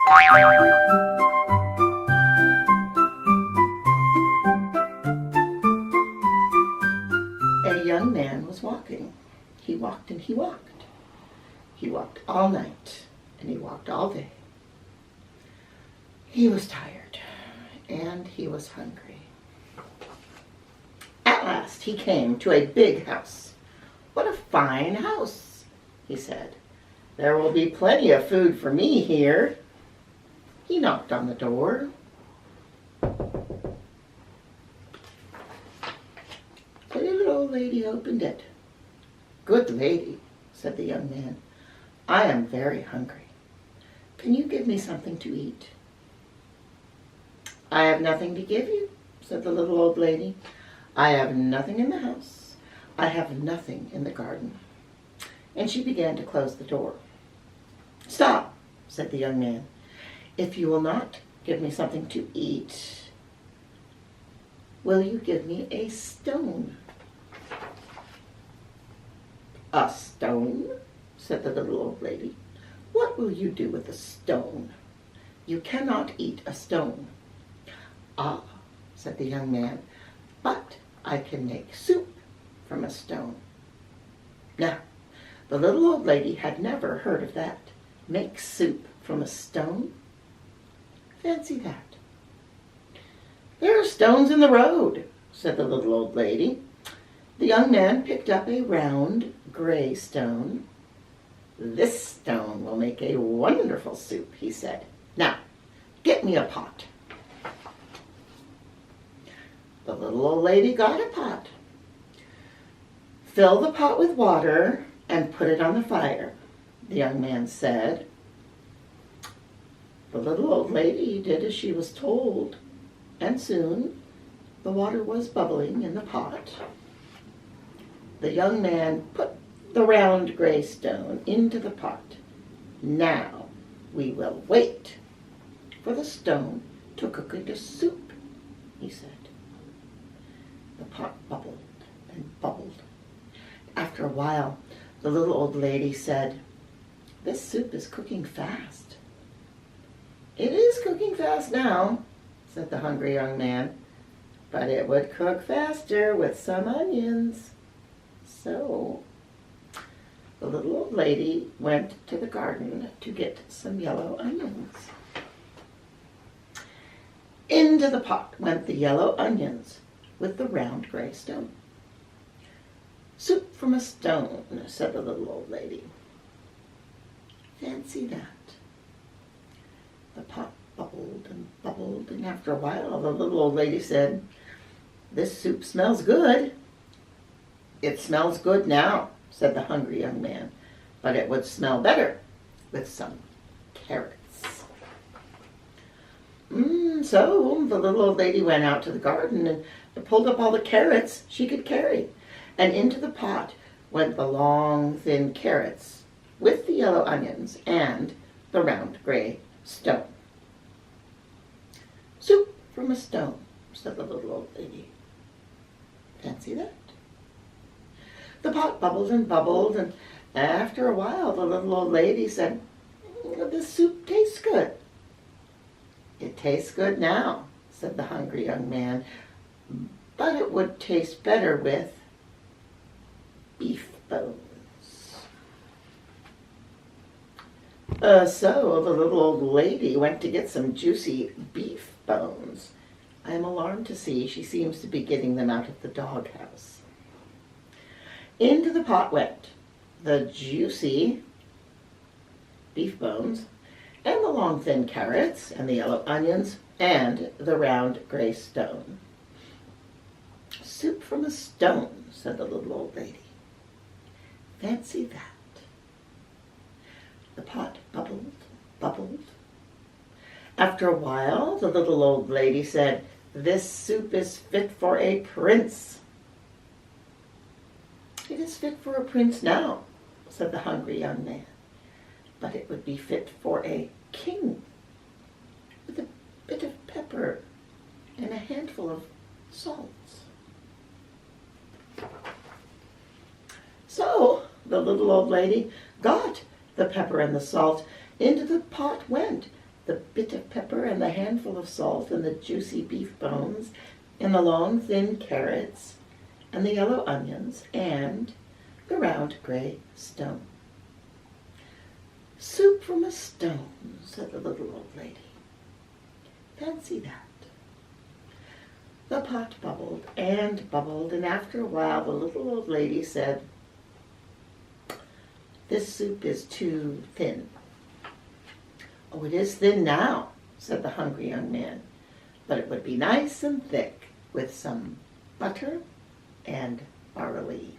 A young man was walking. He walked and he walked. He walked all night and he walked all day. He was tired and he was hungry. At last he came to a big house. "What a fine house," he said. "There will be plenty of food for me here." He knocked on the door. The little old lady opened it. "Good lady," said the young man, "I am very hungry. Can you give me something to eat?" "I have nothing to give you," said the little old lady. "I have nothing in the house. I have nothing in the garden." And she began to close the door. "Stop," said the young man. "If you will not give me something to eat, will you give me a stone?" "A stone?" said the little old lady. "What will you do with a stone? You cannot eat a stone." "Ah," said the young man, "but I can make soup from a stone." Now, the little old lady had never heard of that. Make soup from a stone? Fancy that. "There are stones in the road," said the little old lady. The young man picked up a round, gray stone. "This stone will make a wonderful soup," he said. "Now, get me a pot." The little old lady got a pot. "Fill the pot with water and put it on the fire," the young man said. The little old lady did as she was told, and soon the water was bubbling in the pot. The young man put the round gray stone into the pot. "Now we will wait for the stone to cook into soup," he said. The pot bubbled and bubbled. After a while, the little old lady said, "This soup is cooking fast." "It is cooking fast now," said the hungry young man, "but it would cook faster with some onions." So the little old lady went to the garden to get some yellow onions. Into the pot went the yellow onions with the round gray stone. "Soup from a stone," said the little old lady. Fancy that. The pot bubbled and bubbled, and after a while the little old lady said, "This soup smells good." "It smells good now," said the hungry young man, "but it would smell better with some carrots." So the little old lady went out to the garden and pulled up all the carrots she could carry, and into the pot went the long, thin carrots with the yellow onions and the round gray stone. "Soup from a stone," said the little old lady. Fancy that. The pot bubbled and bubbled, and after a while the little old lady said, "This soup tastes good." "It tastes good now," said the hungry young man, "but it would taste better with beef bones." So the little old lady went to get some juicy beef bones. I am alarmed to see she seems to be getting them out of the doghouse. Into the pot went the juicy beef bones, and the long thin carrots, and the yellow onions, and the round gray stone. "Soup from a stone," said the little old lady. Fancy that. The pot bubbled, bubbled. After a while, the little old lady said, "This soup is fit for a prince." "It is fit for a prince now," said the hungry young man, "but it would be fit for a king, with a bit of pepper and a handful of salt." So the little old lady got the pepper and the salt. Into the pot went the bit of pepper and the handful of salt and the juicy beef bones and the long thin carrots and the yellow onions and the round gray stone. Soup from a stone, said the little old lady. Fancy that. The pot bubbled, and after a while the little old lady said, "This soup is too thin." "Oh, it is thin now," said the hungry young man, "but it would be nice and thick with some butter and barley."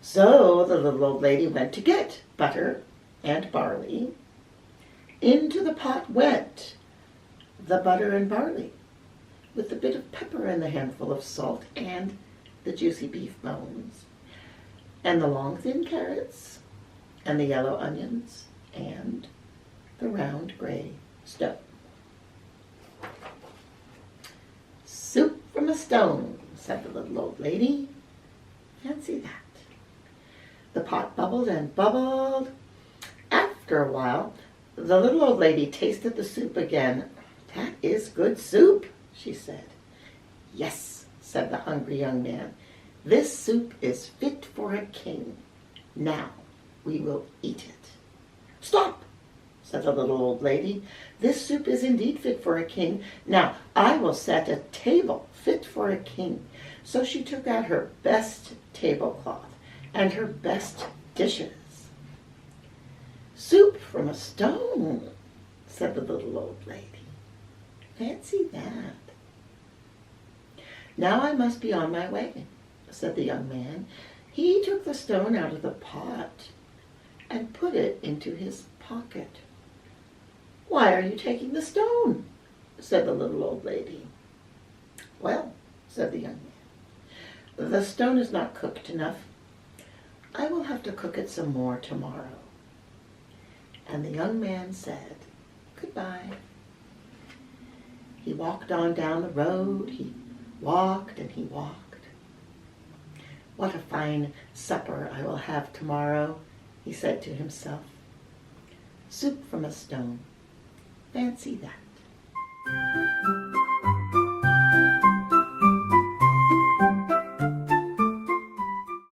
So the little old lady went to get butter and barley. Into the pot went the butter and barley, with the bit of pepper and the handful of salt and the juicy beef bones, and the long thin carrots, and the yellow onions, and the round gray stone. "Soup from a stone," said the little old lady. Fancy that. The pot bubbled and bubbled. After a while, the little old lady tasted the soup again. "That is good soup," she said. "Yes," said the hungry young man. "This soup is fit for a king. Now we will eat it." "Stop," said the little old lady. "This soup is indeed fit for a king. Now I will set a table fit for a king." So she took out her best tablecloth and her best dishes. "Soup from a stone," said the little old lady. Fancy that. "Now I must be on my way," said the young man. He took the stone out of the pot and put it into his pocket. "Why are you taking the stone?" said the little old lady. "Well," said the young man, "the stone is not cooked enough. I will have to cook it some more tomorrow." And the young man said, "Goodbye." He walked on down the road. He walked and he walked. "What a fine supper I will have tomorrow," he said to himself. "Soup from a stone. Fancy that."